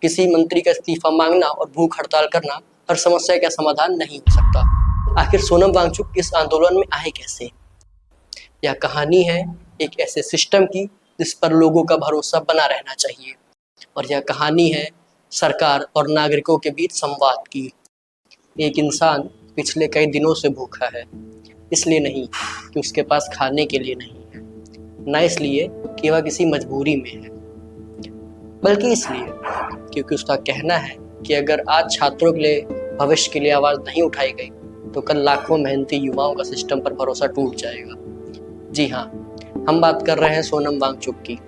किसी मंत्री का इस्तीफा मांगना और भूख हड़ताल करना हर समस्या का समाधान नहीं हो सकता। आखिर सोनम वांगचुक इस आंदोलन में आए कैसे? यह कहानी है एक ऐसे सिस्टम की जिस पर लोगों का भरोसा बना रहना चाहिए, और यह कहानी है सरकार और नागरिकों के बीच संवाद की। एक इंसान पिछले कई दिनों से भूखा है, इसलिए नहीं कि उसके पास खाने के लिए नहीं है, न इसलिए कि वह किसी मजबूरी में है, बल्कि इसलिए क्योंकि उसका कहना है कि अगर आज छात्रों के लिए भविष्य के लिए आवाज़ नहीं उठाई गई तो कल लाखों मेहनती युवाओं का सिस्टम पर भरोसा टूट जाएगा। जी हाँ, हम बात कर रहे हैं सोनम वांगचुक की।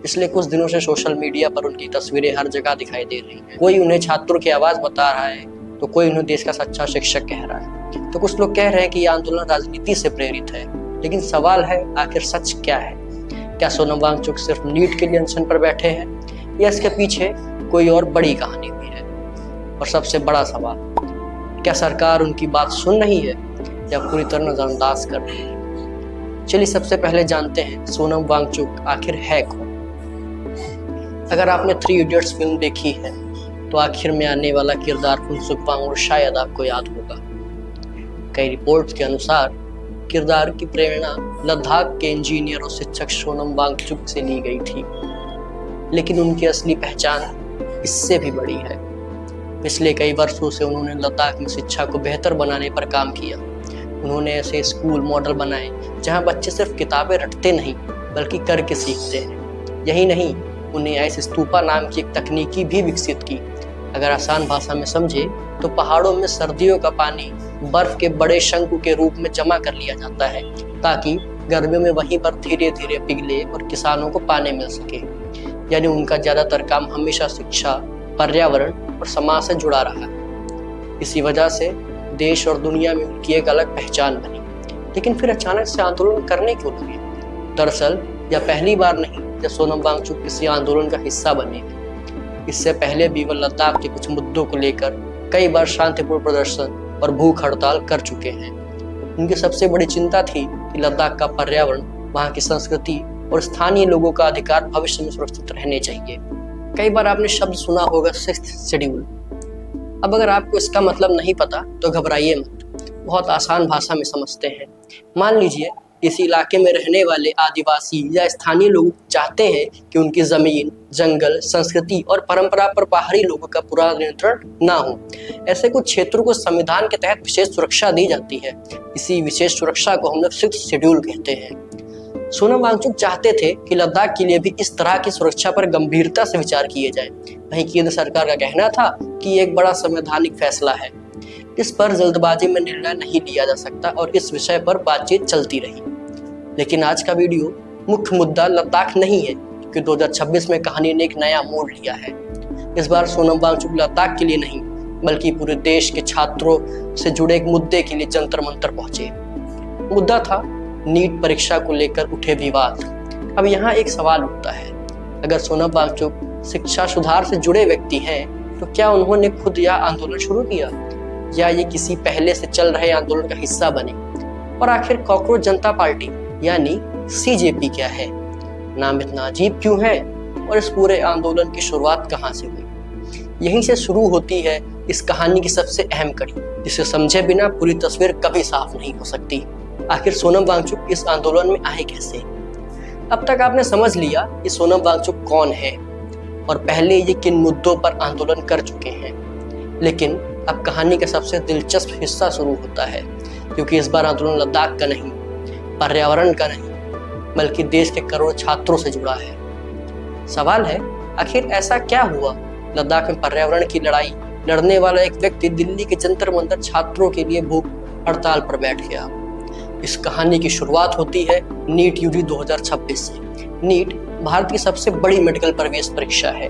पिछले कुछ दिनों से सोशल मीडिया पर उनकी तस्वीरें हर जगह दिखाई दे रही हैं। कोई उन्हें छात्रों की आवाज़ बता रहा है, तो कोई उन्हें देश का सच्चा शिक्षक कह रहा है, तो कुछ लोग कह रहे हैं कि यह आंदोलन राजनीति से प्रेरित है। लेकिन सवाल है, आखिर सच क्या है? क्या सोनम वांगचुक सिर्फ नीट के लिए अनशन पर बैठे हैं, या इसके पीछे कोई और बड़ी कहानी भी है? और सबसे बड़ा सवाल, क्या सरकार उनकी बात सुन रही है या पूरी तरह नजरअंदाज कर रही है? चलिए सबसे पहले जानते हैं सोनम वांगचुक आखिर है कौन। अगर आपने 3 इडियट्स फिल्म देखी है तो आखिर में आने वाला किरदार फुनसुक वांगचुक शायद आपको याद होगा। कई रिपोर्ट्स के अनुसार किरदार की प्रेरणा लद्दाख के इंजीनियर और शिक्षक सोनम वांगचुक से ली गई थी, लेकिन उनकी असली पहचान इससे भी बड़ी है। पिछले कई वर्षों से उन्होंने लद्दाख में शिक्षा को बेहतर बनाने पर काम किया। उन्होंने ऐसे स्कूल मॉडल बनाए जहां बच्चे सिर्फ किताबें रटते नहीं बल्कि करके सीखते हैं। यही नहीं, उन्हें आइस स्तूपा नाम की एक तकनीकी भी विकसित की। अगर आसान भाषा में समझे तो पहाड़ों में सर्दियों का पानी बर्फ के बड़े शंकु के रूप में जमा कर लिया जाता है, ताकि गर्मियों में वहीं पर धीरे धीरे पिघले और किसानों को पानी मिल सके। यानी उनका ज़्यादातर काम हमेशा शिक्षा, पर्यावरण और समाज से जुड़ा रहा है। इसी वजह से देश और दुनिया में उनकी एक अलग पहचान बनी। लेकिन फिर अचानक से आंदोलन करने क्यों लगे? दरअसल यह पहली बार नहीं जब सोनम वांगचुक किसी आंदोलन का हिस्सा बने हैं। इससे पहले भी वह लद्दाख के कुछ मुद्दों को लेकर कई बार शांतिपूर्ण प्रदर्शन और भूख हड़ताल कर चुके हैं। उनकी सबसे बड़ी चिंता थी कि लद्दाख का पर्यावरण, वहाँ की संस्कृति और स्थानीय लोगों का अधिकार भविष्य में सुरक्षित रहने चाहिए। कई बार आपने शब्द सुना होगा 6th शेड्यूल। अब अगर आपको इसका मतलब नहीं पता तो घबराइए मत, बहुत आसान भाषा में समझते हैं। मान लीजिए इस इलाके में रहने वाले आदिवासी या स्थानीय लोग चाहते हैं कि उनकी जमीन, जंगल, संस्कृति और परंपरा पर बाहरी लोगों का पूरा नियंत्रण ना हो। ऐसे कुछ क्षेत्रों को संविधान के तहत विशेष सुरक्षा दी जाती है। इसी विशेष सुरक्षा को हम लोग 6th शेड्यूल कहते हैं। सोनम वांगचुक चाहते थे कि लद्दाख के लिए भी इस तरह की सुरक्षा पर गंभीरता से विचार किए जाए। वहीं केंद्र सरकार का कहना था कि एक बड़ा संवैधानिक फैसला है, इस पर जल्दबाजी में निर्णय नहीं लिया जा सकता, और इस विषय पर बातचीत चलती रही। लेकिन आज का वीडियो मुख्य मुद्दा लद्दाख नहीं है, क्योंकि 2026 में कहानी ने एक नया मोड़ लिया है। इस बार सोनम वांगचुक लद्दाख के लिए नहीं बल्कि पूरे देश के छात्रों से जुड़े एक मुद्दे के लिए जंतर मंतर पहुंचे। मुद्दा था नीट परीक्षा को लेकर उठे विवाद। अब यहाँ एक सवाल उठता है, अगर सोनम वांगचुक शिक्षा सुधार से जुड़े व्यक्ति हैं तो क्या उन्होंने खुद यह आंदोलन शुरू किया, या ये किसी पहले से चल रहे आंदोलन का हिस्सा बने? और आखिर कॉकरोच जनता पार्टी यानी CJP क्या है? नाम इतना अजीब क्यों है, और इस पूरे आंदोलन की शुरुआत कहाँ से हुई? यहीं से शुरू होती है इस कहानी की सबसे अहम कड़ी, जिसे समझे बिना पूरी तस्वीर कभी साफ नहीं हो सकती। आखिर सोनम वांगचुक इस आंदोलन में आए कैसे? अब तक आपने समझ लिया कि सोनम वांगचुक कौन है और पहले ये किन मुद्दों पर आंदोलन कर चुके हैं। लेकिन अब कहानी का सबसे दिलचस्प हिस्सा शुरू होता है, क्योंकि इस बार आंदोलन लद्दाख का नहीं, पर्यावरण का नहीं, बल्कि देश के करोड़ों छात्रों से जुड़ा है। सवाल है, आखिर ऐसा क्या हुआ लद्दाख में पर्यावरण की लड़ाई लड़ने वाला एक व्यक्ति दिल्ली के जंतर मंतर छात्रों के लिए भूख हड़ताल पर बैठ गया? इस कहानी की शुरुआत होती है नीट UG 2026 से। नीट भारत की सबसे बड़ी मेडिकल प्रवेश परीक्षा है।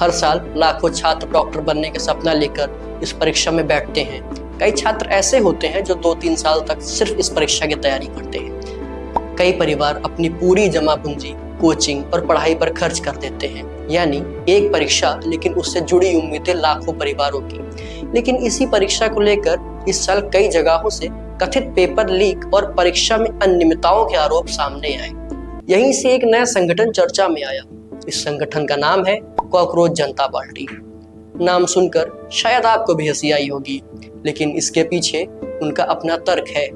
हर साल लाखों छात्र डॉक्टर बनने का सपना लेकर इस परीक्षा में बैठते हैं। कई छात्र ऐसे होते हैं जो 2-3 साल तक सिर्फ इस परीक्षा की तैयारी करते हैं। कई परिवार अपनी पूरी जमा पूंजी कोचिंग और पढ़ाई पर खर्च कर देते हैं। यानी एक परीक्षा, लेकिन उससे जुड़ी उम्मीदें लाखों परिवारों की। लेकिन इसी परीक्षा को लेकर इस साल कई जगहों से कथित पेपर लीक और परीक्षा में अनियमितताओं के आरोप सामने आए। यहीं से एक नया संगठन चर्चा में आया, इस संगठन का नाम है कॉकरोच जनता पार्टी। नाम सुनकर शायद आपको भी हंसी आई होगी, लेकिन इसके पीछे उनका अपना तर्क है।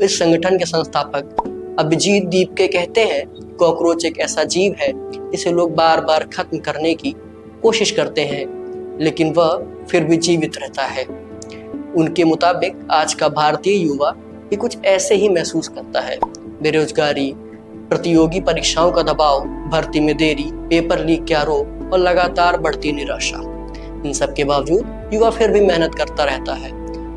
इस संगठन के संस्थापक अभिजीत दीपके कहते हैं कॉकरोच एक ऐसा जीव है जिसे लोग बार बार खत्म करने की कोशिश करते हैं, लेकिन वह फिर भी जीवित रहता है। उनके मुताबिक आज का भारतीय युवा भी कुछ ऐसे ही महसूस करता है। बेरोजगारी, प्रतियोगी परीक्षाओं का दबाव, भर्ती में देरी, पेपर लीक के आरोप और लगातार बढ़ती निराशा। इन सब के बावजूद युवा फिर भी मेहनत करता रहता है।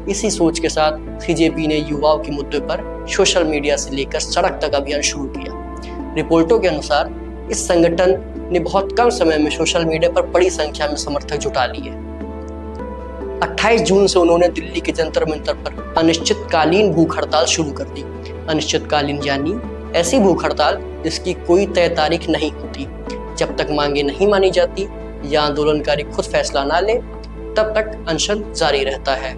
इसी सोच के साथ सीजेपी ने युवाओं के मुद्दे पर सोशल मीडिया से लेकर सड़क तक अभियान शुरू किया। रिपोर्टों के अनुसार इस संगठन ने बहुत कम समय में सोशल मीडिया पर बड़ी संख्या में समर्थक जुटा लिए। 28 जून से उन्होंने दिल्ली के जंतर मंतर पर अनिश्चितकालीन भूख हड़ताल शुरू कर दी। अनिश्चितकालीन यानी ऐसी भूख हड़ताल जिसकी कोई तय तारीख नहीं होती। जब तक मांगे नहीं मानी जाती या आंदोलनकारी खुद फैसला ना ले, तब तक अनशन जारी रहता है।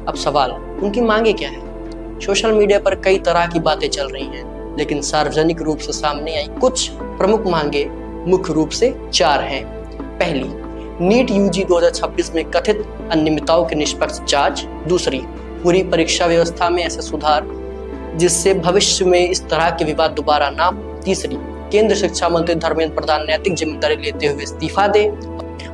अब सवाल, उनकी मांगे क्या है? सोशल मीडिया पर कई तरह की बातें चल रही हैं, लेकिन सार्वजनिक रूप से सामने आई कुछ प्रमुख मांगे मुख्य रूप से 4 हैं। पहली, नीट यूजी 2026 में कथित अनियमितताओं की निष्पक्ष जांच। दूसरी, पूरी परीक्षा व्यवस्था में ऐसे सुधार जिससे भविष्य में इस तरह के विवाद दोबारा ना हो। तीसरी, केंद्र शिक्षा मंत्री धर्मेंद्र प्रधान नैतिक जिम्मेदारी लेते हुए इस्तीफा दे।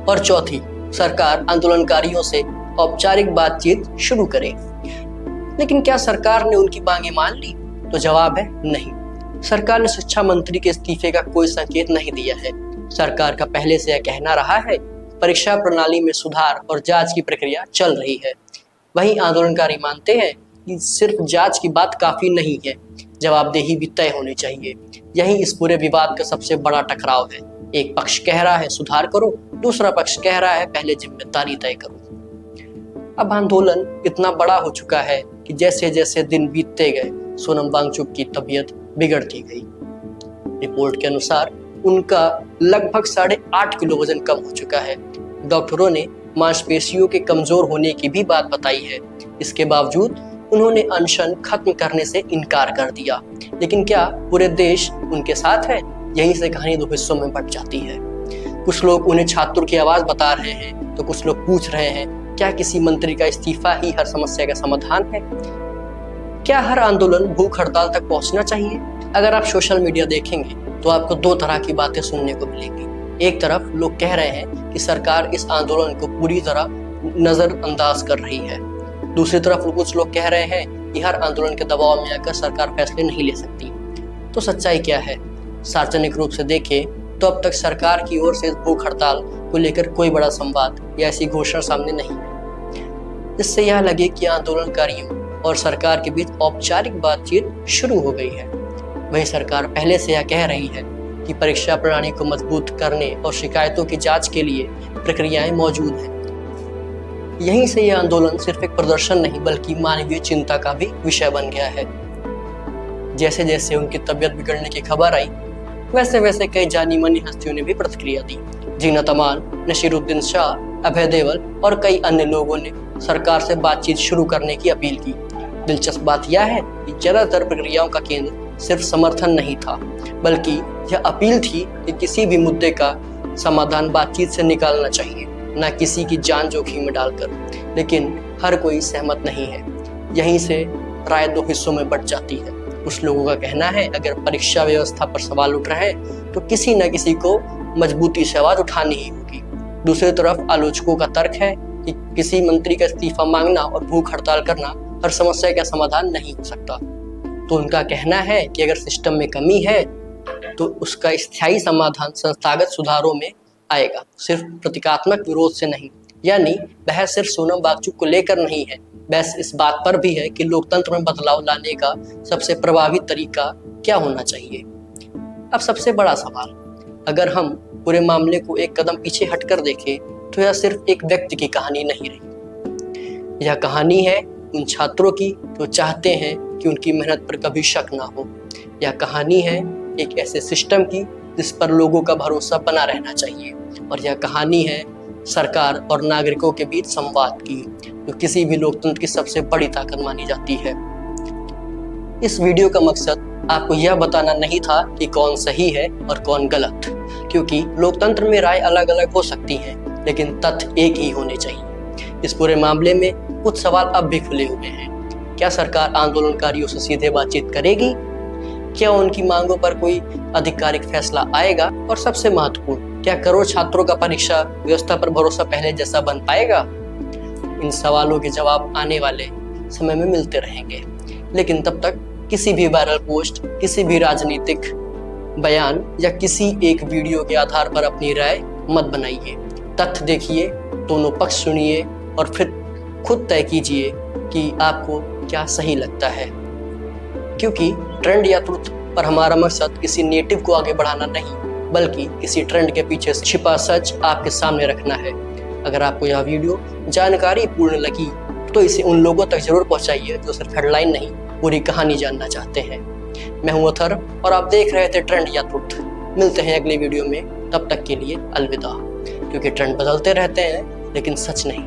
और चौथी, सरकार आंदोलनकारियों से औपचारिक बातचीत शुरू करे। लेकिन क्या सरकार ने उनकी मांगे मान ली? तो जवाब है नहीं। सरकार ने शिक्षा मंत्री के इस्तीफे का कोई संकेत नहीं दिया है। सरकार का पहले से यह कहना रहा है परीक्षा प्रणाली में सुधार और जांच की प्रक्रिया चल रही है। वहीं आंदोलनकारी मानते हैं कि सिर्फ जांच की बात काफी नहीं है, जवाबदेही भी तय होनी चाहिए। यही इस पूरे विवाद का सबसे बड़ा टकराव है। एक पक्ष कह रहा है सुधार करो, दूसरा पक्ष कह रहा है पहले जिम्मेदारी तय करो। अब आंदोलन इतना बड़ा हो चुका है कि जैसे जैसे दिन बीतते गए सोनम वांगचुक की तबीयत बिगड़ती गई। रिपोर्ट के अनुसार उनका लगभग 8.5 किलो वजन कम हो चुका है। डॉक्टरों ने मांसपेशियों के कमजोर होने की भी बात बताई है। इसके बावजूद उन्होंने अनशन खत्म करने से इनकार कर दिया। लेकिन क्या पूरे देश उनके साथ है? यहीं से कहानी 2 हिस्सों में बंट जाती है। कुछ लोग उन्हें छात्रों की आवाज बता रहे हैं, तो कुछ लोग पूछ रहे हैं क्या किसी मंत्री का इस्तीफा ही हर समस्या का समाधान है? क्या हर आंदोलन भूख हड़ताल तक पहुंचना चाहिए? अगर आप सोशल मीडिया देखेंगे तो आपको 2 तरह की बातें सुनने को मिलेंगी। एक तरफ लोग कह रहे हैं कि सरकार इस आंदोलन को पूरी तरह नजरअंदाज कर रही है। दूसरी तरफ कुछ लोग कह रहे हैं कि हर आंदोलन के दबाव में आकर सरकार फैसले नहीं ले सकती। तो सच्चाई क्या है? सार्वजनिक रूप से देखें तो अब तक सरकार की ओर से भूख हड़ताल को लेकर कोई बड़ा संवाद या ऐसी घोषणा सामने नहीं है। इससे यह लगे कि आंदोलनकारियों और सरकार के बीच औपचारिक बातचीत शुरू हो गई है। वहीं सरकार पहले से यह कह रही है कि परीक्षा प्रणाली को मजबूत करने और शिकायतों की जांच के लिए प्रक्रियाएं मौजूद हैं। यहीं से यह आंदोलन सिर्फ एक प्रदर्शन नहीं बल्कि मानवीय चिंता का भी विषय बन गया है। जैसे जैसे उनकी तबीयत बिगड़ने की खबर आई, वैसे वैसे कई जानी मानी हस्तियों ने भी प्रतिक्रिया दी। जीनत अमान, नसीरुद्दीन शाह, अभय देओल और कई अन्य लोगों ने सरकार से बातचीत शुरू करने की अपील की। दिलचस्प बात यह है कि ज्यादातर प्रक्रियाओं का केंद्र सिर्फ समर्थन नहीं था, बल्कि यह अपील थी कि किसी भी मुद्दे का समाधान बातचीत से निकालना चाहिए, न किसी की जान जोखिम में डालकर। लेकिन हर कोई सहमत नहीं है। यहीं से राय 2 हिस्सों में बंट जाती है। कुछ लोगों का कहना है अगर परीक्षा व्यवस्था पर सवाल उठ रहे हैं तो किसी न किसी को मजबूती से आवाज उठानी ही होगी। दूसरी तरफ आलोचकों का तर्क है कि किसी मंत्री का इस्तीफा मांगना और भूख हड़ताल करना हर समस्या का समाधान नहीं हो सकता। तो उनका कहना है कि अगर सिस्टम में कमी है तो उसका स्थायी समाधान संस्थागत सुधारों में आएगा, सिर्फ प्रतीकात्मक विरोध से नहीं। यानी बहस सिर्फ सोनम वांगचुक को लेकर नहीं है, बहस इस बात पर भी है कि लोकतंत्र में बदलाव लाने का सबसे प्रभावी तरीका क्या होना चाहिए। अब सबसे बड़ा सवाल, अगर हम पूरे मामले को एक कदम पीछे हटकर देखें तो यह सिर्फ एक व्यक्ति की कहानी नहीं रही। यह कहानी है उन छात्रों की जो चाहते हैं कि उनकी मेहनत पर कभी शक ना हो। यह कहानी है एक ऐसे सिस्टम की जिस पर लोगों का भरोसा बना रहना चाहिए। और यह कहानी है सरकार और नागरिकों के बीच संवाद की, जो किसी भी लोकतंत्र की सबसे बड़ी ताकत मानी जाती है। इस वीडियो का मकसद आपको यह बताना नहीं था कि कौन सही है और कौन गलत, क्योंकि लोकतंत्र में राय अलग अलग हो सकती हैं, लेकिन तथ्य एक ही होने चाहिए। इस पूरे मामले में कुछ सवाल अब भी खुले हुए हैं। क्या सरकार आंदोलनकारियों से सीधे बातचीत करेगी? क्या उनकी मांगों पर कोई आधिकारिक फैसला आएगा? और सबसे महत्वपूर्ण, क्या करोड़ छात्रों का परीक्षा व्यवस्था पर भरोसा पहले जैसा बन पाएगा? इन सवालों के जवाब आने वाले समय में मिलते रहेंगे, लेकिन तब तक किसी भी वायरल पोस्ट, किसी भी राजनीतिक बयान या किसी एक वीडियो के आधार पर अपनी राय मत बनाइए। तथ्य देखिए, दोनों पक्ष सुनिए और फिर खुद तय कीजिए कि आपको क्या सही लगता है। क्योंकि ट्रेंड या ट्रुथ पर हमारा मकसद किसी नेटिव को आगे बढ़ाना नहीं, बल्कि किसी ट्रेंड के पीछे छिपा सच आपके सामने रखना है। अगर आपको यह वीडियो जानकारी पूर्ण लगी तो इसे उन लोगों तक जरूर पहुंचाइए जो सिर्फ हेडलाइन नहीं, पूरी कहानी जानना चाहते हैं। मैं हूं अथर और आप देख रहे थे ट्रेंड या ट्रुथ। मिलते हैं अगले वीडियो में, तब तक के लिए अलविदा। क्योंकि ट्रेंड बदलते रहते हैं, लेकिन सच नहीं।